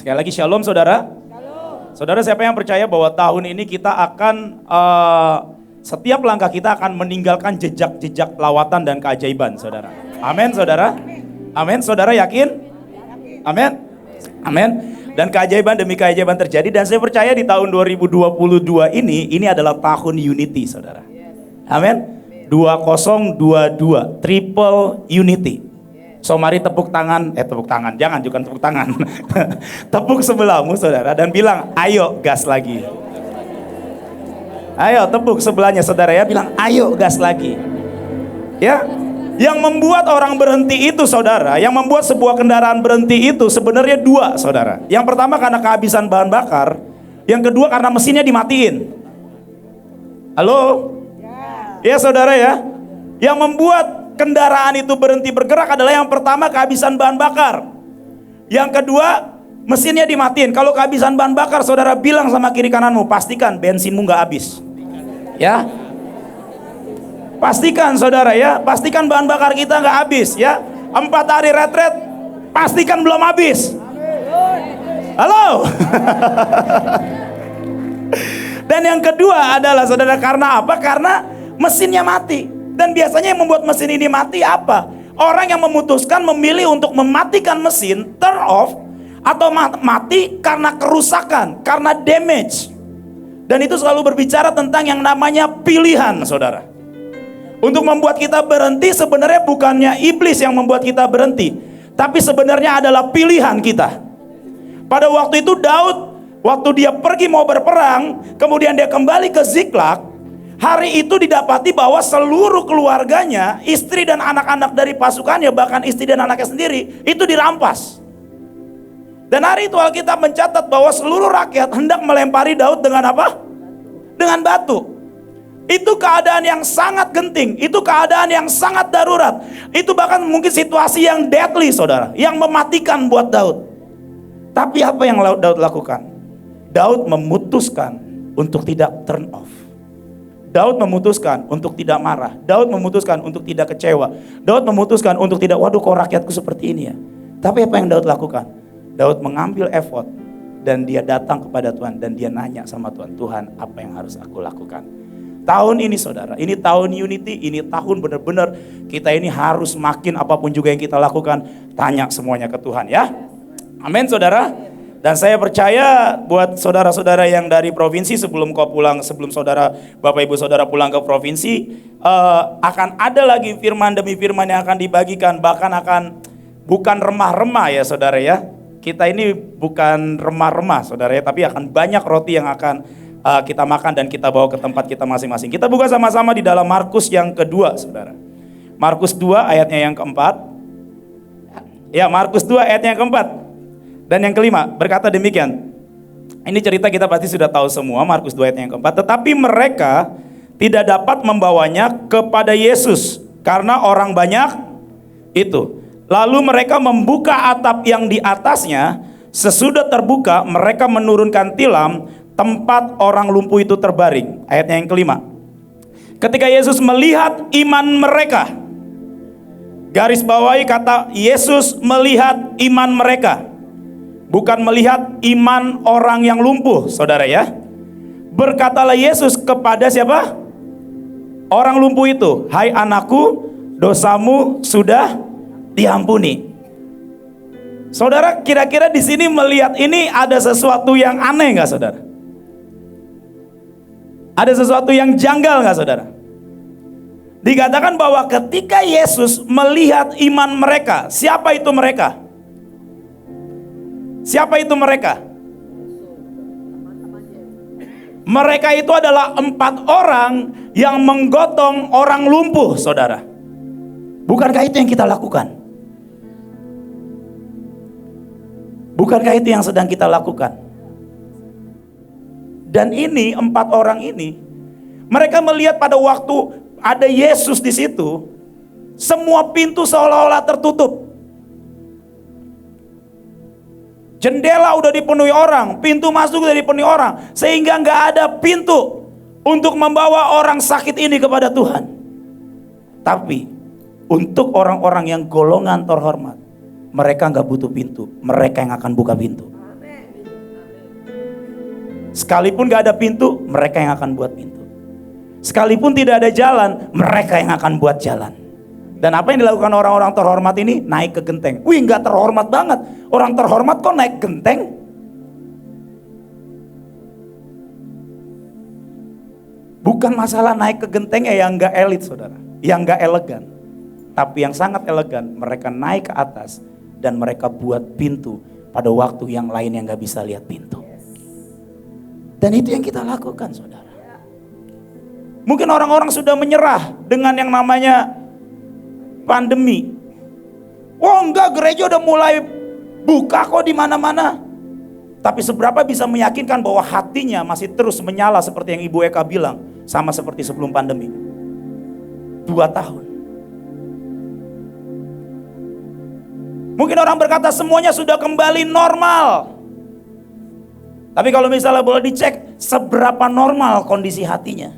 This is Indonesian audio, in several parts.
Sekali lagi shalom saudara. Saudara, siapa yang percaya bahwa tahun ini kita akan setiap langkah kita akan meninggalkan jejak-jejak lawatan dan keajaiban, saudara. Amin, saudara. Amin, saudara yakin? Amin. Amin. Dan keajaiban demi keajaiban terjadi, dan saya percaya di tahun 2022 ini adalah tahun unity, saudara. Amin. 2022 triple unity. So mari tepuk tangan, jangan tepuk tangan. Tepuk sebelahmu saudara dan bilang, ayo gas lagi. Ayo tepuk sebelahnya saudara ya, bilang ayo gas lagi. Ya, yang membuat orang berhenti itu saudara, yang membuat sebuah kendaraan berhenti itu sebenarnya dua saudara. Yang pertama karena kehabisan bahan bakar, yang kedua karena mesinnya dimatiin. Halo? Ya saudara ya, yang membuat kendaraan itu berhenti bergerak adalah yang pertama kehabisan bahan bakar. Yang kedua mesinnya dimatiin. Kalau kehabisan bahan bakar, saudara bilang sama kiri kananmu, pastikan bensinmu nggak habis. Ya, pastikan saudara ya, pastikan bahan bakar kita nggak habis ya. 4 hari retret, pastikan belum habis. Halo. Dan yang kedua adalah saudara, karena apa? Karena mesinnya mati. Dan biasanya yang membuat mesin ini mati apa? Orang yang memutuskan memilih untuk mematikan mesin, turn off, atau mati karena kerusakan, karena damage. Dan itu selalu berbicara tentang yang namanya pilihan, saudara. Untuk membuat kita berhenti sebenarnya bukannya iblis yang membuat kita berhenti, tapi sebenarnya adalah pilihan kita. Pada waktu itu Daud, waktu dia pergi mau berperang, kemudian dia kembali ke Ziklag. Hari itu didapati bahwa seluruh keluarganya, istri dan anak-anak dari pasukannya, bahkan istri dan anaknya sendiri, itu dirampas. Dan hari itu Alkitab mencatat bahwa seluruh rakyat hendak melempari Daud dengan apa? Dengan batu. Itu keadaan yang sangat genting, itu keadaan yang sangat darurat. Itu bahkan mungkin situasi yang deadly saudara, yang mematikan buat Daud. Tapi apa yang Daud lakukan? Daud memutuskan untuk tidak turn off. Daud memutuskan untuk tidak marah. Daud memutuskan untuk tidak kecewa. Daud memutuskan untuk tidak, waduh kok rakyatku seperti ini ya. Tapi apa yang Daud lakukan? Daud mengambil effort dan dia datang kepada Tuhan dan dia nanya sama Tuhan, Tuhan apa yang harus aku lakukan? Tahun ini saudara, ini tahun unity, ini tahun benar-benar kita ini harus makin apapun juga yang kita lakukan, tanya semuanya ke Tuhan ya. Amin saudara. Dan saya percaya buat saudara-saudara yang dari provinsi, sebelum saudara, Bapak Ibu Saudara pulang ke provinsi, akan ada lagi firman demi firman yang akan dibagikan. Bahkan akan bukan remah-remah ya saudara ya. Kita ini bukan remah-remah saudara ya, tapi akan banyak roti yang akan kita makan dan kita bawa ke tempat kita masing-masing. Kita buka sama-sama di dalam Markus yang kedua saudara. Markus 2 ayatnya yang keempat. Ya, Markus 2 ayatnya yang keempat. Dan yang kelima berkata demikian. Ini cerita kita pasti sudah tahu semua, Markus 2 ayat yang keempat. Tetapi mereka tidak dapat membawanya kepada Yesus karena orang banyak itu. Lalu mereka membuka atap yang di atasnya. Sesudah terbuka mereka menurunkan tilam tempat orang lumpuh itu terbaring. Ayatnya yang kelima. Ketika Yesus melihat iman mereka, garis bawahi kata Yesus melihat iman mereka, bukan melihat iman orang yang lumpuh, saudara ya. Berkatalah Yesus kepada siapa? Orang lumpuh itu, hai anakku, dosamu sudah diampuni. Saudara, kira-kira di sini melihat ini ada sesuatu yang aneh nggak, saudara? Ada sesuatu yang janggal nggak, saudara? Dikatakan bahwa ketika Yesus melihat iman mereka, siapa itu mereka? Siapa itu mereka? Mereka itu adalah 4 orang yang menggotong orang lumpuh, saudara. Bukankah itu yang kita lakukan? Bukankah itu yang sedang kita lakukan? Dan ini 4 orang ini, mereka melihat pada waktu ada Yesus di situ, semua pintu seolah-olah tertutup. Jendela udah dipenuhi orang, pintu masuk udah dipenuhi orang, sehingga nggak ada pintu untuk membawa orang sakit ini kepada Tuhan. Tapi untuk orang-orang yang golongan terhormat, mereka nggak butuh pintu, mereka yang akan buka pintu. Sekalipun gak ada pintu, mereka yang akan buat pintu. Sekalipun tidak ada jalan, mereka yang akan buat jalan. Dan apa yang dilakukan orang-orang terhormat ini? Naik ke genteng. Wih, gak terhormat banget. Orang terhormat kok naik genteng? Bukan masalah naik ke genteng yang gak elit, saudara, yang gak elegan. Tapi yang sangat elegan, mereka naik ke atas dan mereka buat pintu pada waktu yang lain yang gak bisa lihat pintu. Dan itu yang kita lakukan, saudara. Mungkin orang-orang sudah menyerah dengan yang namanya pandemi. Oh enggak, gereja udah mulai buka kok di mana-mana. Tapi seberapa bisa meyakinkan bahwa hatinya masih terus menyala seperti yang Ibu Eka bilang, sama seperti sebelum pandemi. 2 tahun. Mungkin orang berkata semuanya sudah kembali normal. Tapi kalau misalnya boleh dicek, seberapa normal kondisi hatinya.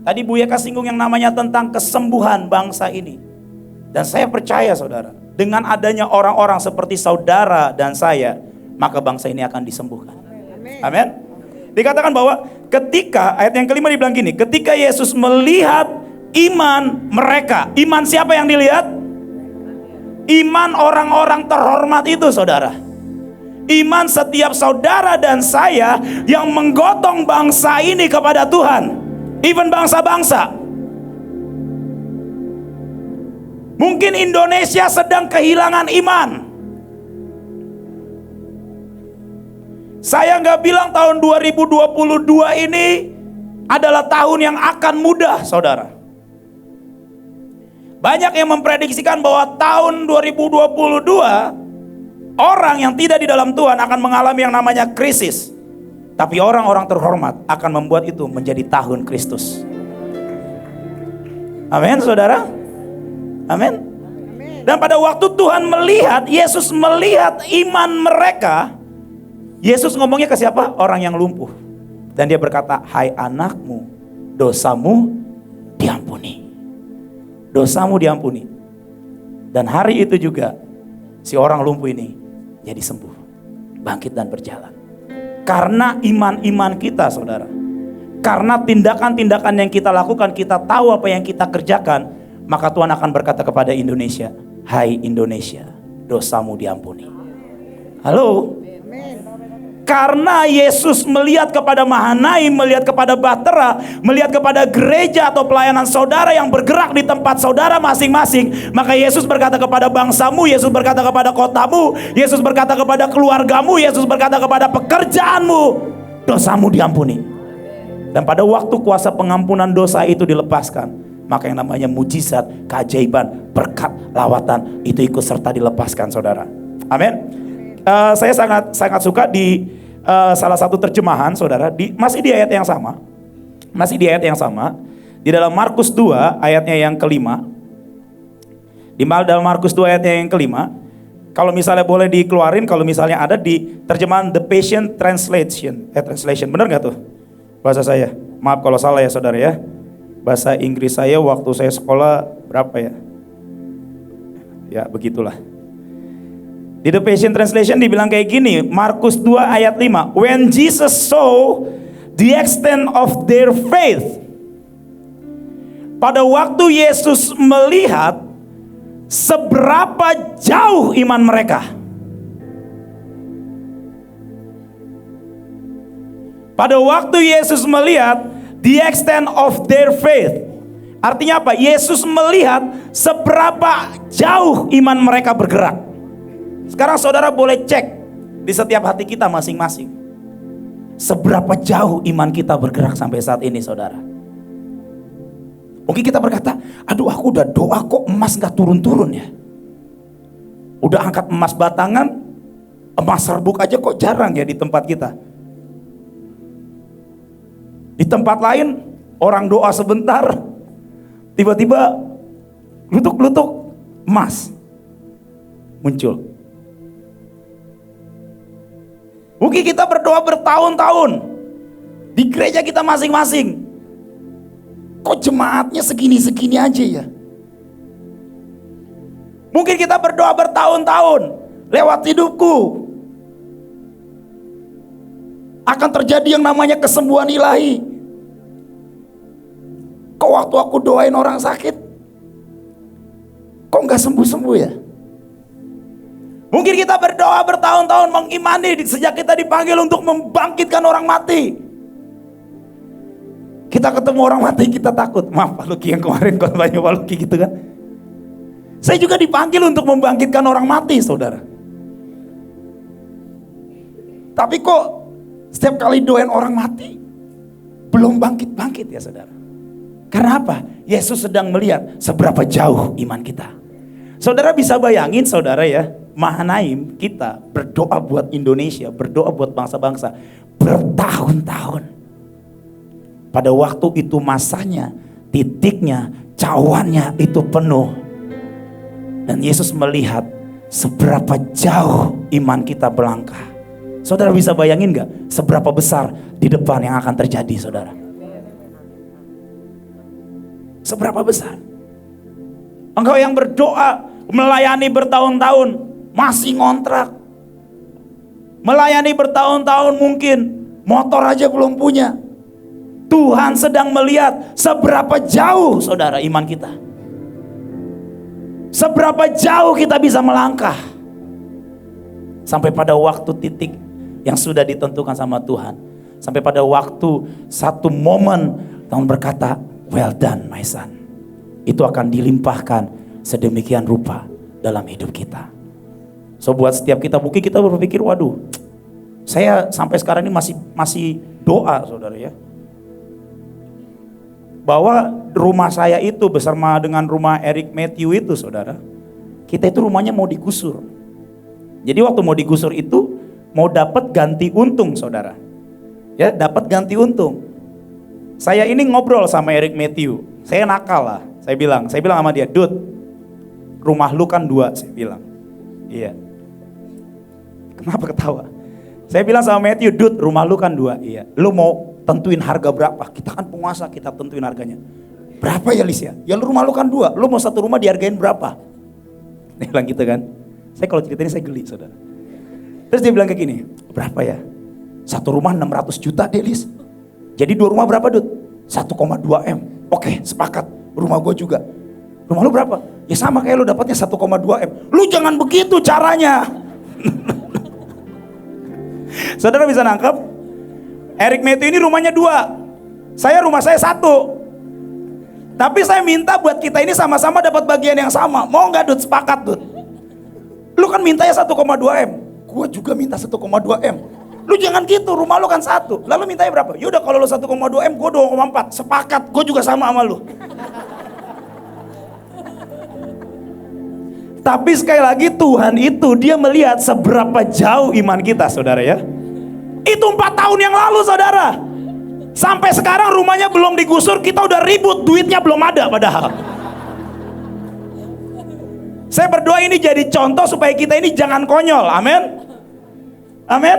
Tadi Bu Eka singgung yang namanya tentang kesembuhan bangsa ini. Dan saya percaya, saudara, dengan adanya orang-orang seperti saudara dan saya, maka bangsa ini akan disembuhkan. Amin. Dikatakan bahwa ketika, ayat yang kelima dibilang gini, ketika Yesus melihat iman mereka. Iman siapa yang dilihat? Iman orang-orang terhormat itu, saudara. Iman setiap saudara dan saya yang menggotong bangsa ini kepada Tuhan. Even bangsa-bangsa. Mungkin Indonesia sedang kehilangan iman. Saya nggak bilang tahun 2022 ini adalah tahun yang akan mudah, saudara. Banyak yang memprediksikan bahwa tahun 2022 orang yang tidak di dalam Tuhan akan mengalami yang namanya krisis. Tapi orang-orang terhormat akan membuat itu menjadi tahun Kristus. Amin, saudara. Amin. Dan pada waktu Tuhan melihat, Yesus melihat iman mereka, Yesus ngomongnya ke siapa? Orang yang lumpuh. Dan dia berkata, hai anakmu, dosamu diampuni. Dosamu diampuni. Dan hari itu juga si orang lumpuh ini jadi sembuh, bangkit dan berjalan. Karena iman-iman kita, saudara. Karena tindakan-tindakan yang kita lakukan, kita tahu apa yang kita kerjakan, maka Tuhan akan berkata kepada Indonesia, hai Indonesia, dosamu diampuni. Halo. Karena Yesus melihat kepada Mahanaim, melihat kepada Bahtera, melihat kepada gereja atau pelayanan saudara yang bergerak di tempat saudara masing-masing, maka Yesus berkata kepada bangsamu, Yesus berkata kepada kotamu, Yesus berkata kepada keluargamu, Yesus berkata kepada pekerjaanmu, dosamu diampuni. Dan pada waktu kuasa pengampunan dosa itu dilepaskan, maka yang namanya mujizat, keajaiban, berkat, lawatan itu ikut serta dilepaskan, saudara. Amin. Saya sangat suka di salah satu terjemahan, saudara, masih di ayat yang sama. Masih di ayat yang sama. Di dalam Markus 2 ayatnya yang kelima. Di dalam Markus 2 ayatnya yang kelima. Kalau misalnya boleh dikeluarin, kalau misalnya ada di terjemahan The Passion Translation. Translation, benar gak tuh bahasa saya? Maaf kalau salah ya, saudara ya. Bahasa Inggris saya waktu saya sekolah berapa ya? Ya begitulah. Di The Passion Translation dibilang kayak gini, Markus 2 ayat 5. When Jesus saw the extent of their faith. Pada waktu Yesus melihat seberapa jauh iman mereka. Pada waktu Yesus melihat the extent of their faith. Artinya apa? Yesus melihat seberapa jauh iman mereka bergerak. Sekarang saudara boleh cek di setiap hati kita masing-masing. Seberapa jauh iman kita bergerak sampai saat ini, saudara. Mungkin kita berkata, aduh aku udah doa kok emas gak turun-turun ya. Udah angkat emas batangan, emas serbuk aja kok jarang ya di tempat kita. Di tempat lain orang doa sebentar, tiba-tiba lutuk-lutuk emas muncul. Mungkin kita berdoa bertahun-tahun di gereja kita masing-masing. Kok jemaatnya segini-segini aja ya? Mungkin kita berdoa bertahun-tahun lewat hidupku. akan terjadi yang namanya kesembuhan ilahi. Kok waktu aku doain orang sakit, kok nggak sembuh-sembuh ya? Mungkin kita berdoa bertahun-tahun mengimani sejak kita dipanggil untuk membangkitkan orang mati. Kita ketemu orang mati kita takut. Maaf Pak Luki yang kemarin khotbahnya Pak Luki gitu kan. Saya juga dipanggil untuk membangkitkan orang mati saudara. Tapi kok setiap kali doain orang mati belum bangkit-bangkit ya saudara. Karena apa? Yesus sedang melihat seberapa jauh iman kita. Saudara bisa bayangin saudara ya, Mahanaim kita berdoa buat Indonesia, berdoa buat bangsa-bangsa bertahun-tahun. Pada waktu itu masanya, titiknya, cawannya itu penuh. Dan Yesus melihat seberapa jauh iman kita berlangkah. Saudara bisa bayangin gak seberapa besar di depan yang akan terjadi saudara? Seberapa besar? Engkau yang berdoa, melayani bertahun-tahun, masih ngontrak. Melayani bertahun-tahun mungkin, motor aja belum punya. Tuhan sedang melihat seberapa jauh saudara iman kita. Seberapa jauh kita bisa melangkah. Sampai pada waktu titik yang sudah ditentukan sama Tuhan. Sampai pada waktu satu momen Tuhan berkata, well done my son. Itu akan dilimpahkan sedemikian rupa dalam hidup kita. So buat setiap kita mungkin kita berpikir, waduh, saya sampai sekarang ini masih doa saudara ya. Bahwa rumah saya itu bersama dengan rumah Eric Matthew itu saudara, kita itu rumahnya mau digusur. Jadi waktu mau digusur itu mau dapat ganti untung saudara. Ya, dapat ganti untung. Saya ini ngobrol sama Eric Matthew. Saya nakal lah. Saya bilang sama dia, "Dud, rumah lu kan 2," saya bilang. Iya. Kenapa ketawa? Saya bilang sama Matthew, "Dud, rumah lu kan 2." Iya. Lu mau tentuin harga berapa? Kita kan penguasa, kita tentuin harganya. Berapa ya Lis ya? Ya lu rumah lu kan 2, lu mau satu rumah dihargain berapa? Dia bilang gitu kan. Saya kalau cerita ini saya geli saudara. Terus dia bilang kayak gini, berapa ya? Satu rumah 600 juta deh Lis. Jadi 2 rumah berapa Dut? 1,2 M. Oke sepakat, rumah gue juga. Rumah lu berapa? Ya sama kayak lu dapatnya 1,2 M. Lu jangan begitu caranya. Saudara bisa nangkep? Eric Matthew ini rumahnya 2, rumah saya 1. Tapi saya minta buat kita ini sama-sama dapat bagian yang sama. Mau gak Dut? Sepakat Dut. Lu kan mintanya 1,2 M, gue juga minta 1,2 M. Lu jangan gitu, rumah lu kan 1. Lalu mintanya berapa? Yaudah kalau lu 1,2 M, gue 2,4. Sepakat, gue juga sama lu. Tapi sekali lagi Tuhan itu dia melihat seberapa jauh iman kita saudara ya. Itu 4 tahun yang lalu saudara. Sampai sekarang rumahnya belum digusur, kita udah ribut, duitnya belum ada padahal. Saya berdoa ini jadi contoh supaya kita ini jangan konyol. Amin. Amin.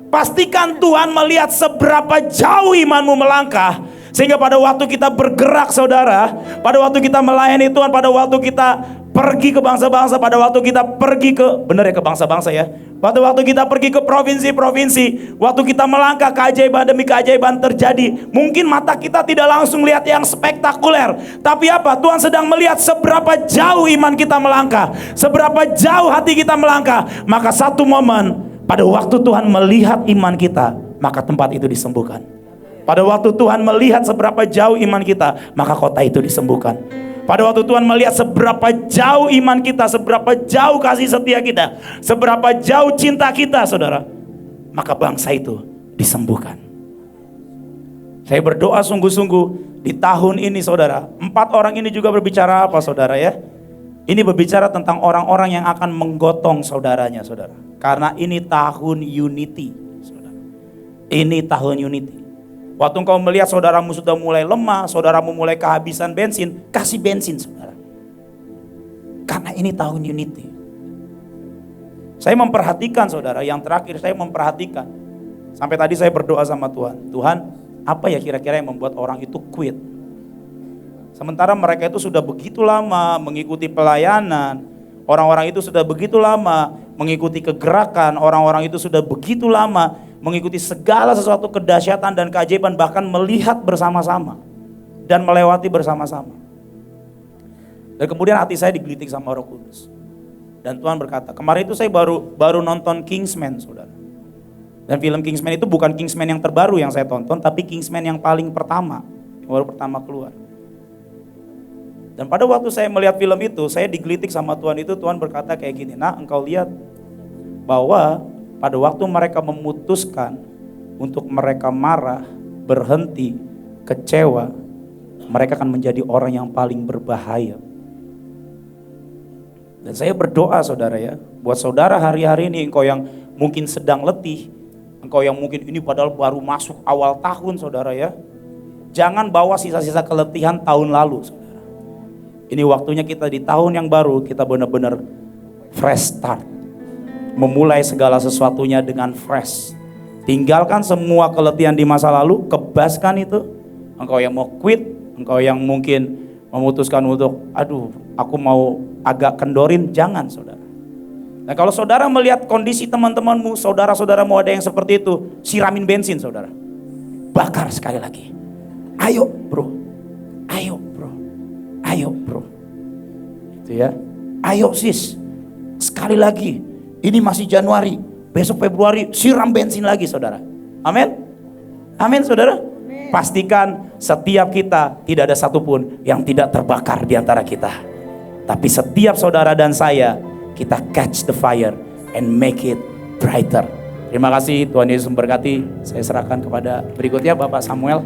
Pastikan Tuhan melihat seberapa jauh imanmu melangkah. Sehingga pada waktu kita bergerak saudara, pada waktu kita melayani Tuhan, pada waktu kita pergi ke bangsa-bangsa, pada waktu kita pergi ke, benar ya ke bangsa-bangsa ya, pada waktu kita pergi ke provinsi-provinsi, waktu kita melangkah keajaiban demi keajaiban terjadi. Mungkin mata kita tidak langsung lihat yang spektakuler, tapi apa? Tuhan sedang melihat seberapa jauh iman kita melangkah, seberapa jauh hati kita melangkah. Maka satu momen pada waktu Tuhan melihat iman kita, maka tempat itu disembuhkan. Pada waktu Tuhan melihat seberapa jauh iman kita, maka kota itu disembuhkan. Pada waktu Tuhan melihat seberapa jauh iman kita, seberapa jauh kasih setia kita, seberapa jauh cinta kita saudara, maka bangsa itu disembuhkan. Saya berdoa sungguh-sungguh di tahun ini saudara. 4 orang ini juga berbicara apa saudara ya? Ini berbicara tentang orang-orang yang akan menggotong saudaranya saudara. Karena ini tahun unity saudara. Ini tahun unity. Waktu engkau melihat saudaramu sudah mulai lemah, saudaramu mulai kehabisan bensin, kasih bensin saudara. Karena ini tahun unity. Saya memperhatikan saudara, yang terakhir saya memperhatikan. Sampai tadi saya berdoa sama Tuhan. Tuhan, apa ya kira-kira yang membuat orang itu quit? Sementara mereka itu sudah begitu lama mengikuti pelayanan. Orang-orang itu sudah begitu lama mengikuti kegerakan. Orang-orang itu sudah begitu lama mengikuti segala sesuatu kedahsyatan dan keajaiban, bahkan melihat bersama-sama dan melewati bersama-sama. Dan kemudian hati saya digelitik sama Roh Kudus. Dan Tuhan berkata, kemarin itu saya baru nonton Kingsman, saudara. Dan film Kingsman itu bukan Kingsman yang terbaru yang saya tonton, tapi Kingsman yang paling pertama, yang baru pertama keluar. Dan pada waktu saya melihat film itu, saya digelitik sama Tuhan itu. Tuhan berkata kayak gini, nah engkau lihat bahwa pada waktu mereka memutuskan untuk mereka marah, berhenti, kecewa, mereka akan menjadi orang yang paling berbahaya. Dan saya berdoa saudara ya, buat saudara hari-hari ini, engkau yang mungkin sedang letih, engkau yang mungkin ini padahal baru masuk awal tahun saudara ya, jangan bawa sisa-sisa keletihan tahun lalu saudara. Ini waktunya kita di tahun yang baru, kita benar-benar fresh start, memulai segala sesuatunya dengan fresh. Tinggalkan semua keletihan di masa lalu, kebaskan itu. Engkau yang mau quit, engkau yang mungkin memutuskan untuk, aduh aku mau agak kendorin, jangan saudara. Nah kalau saudara melihat kondisi teman-temanmu, saudara-saudaramu ada yang seperti itu, siramin bensin saudara. Bakar sekali lagi. Ayo bro, ayo bro, ayo bro. Itu ya. Ayo sis, sekali lagi. Ini masih Januari, besok Februari, siram bensin lagi saudara. Amin. Amin saudara. Pastikan setiap kita tidak ada satupun yang tidak terbakar di antara kita. Tapi setiap saudara dan saya, kita catch the fire and make it brighter. Terima kasih, Tuhan Yesus memberkati. Saya serahkan kepada berikutnya Bapak Samuel.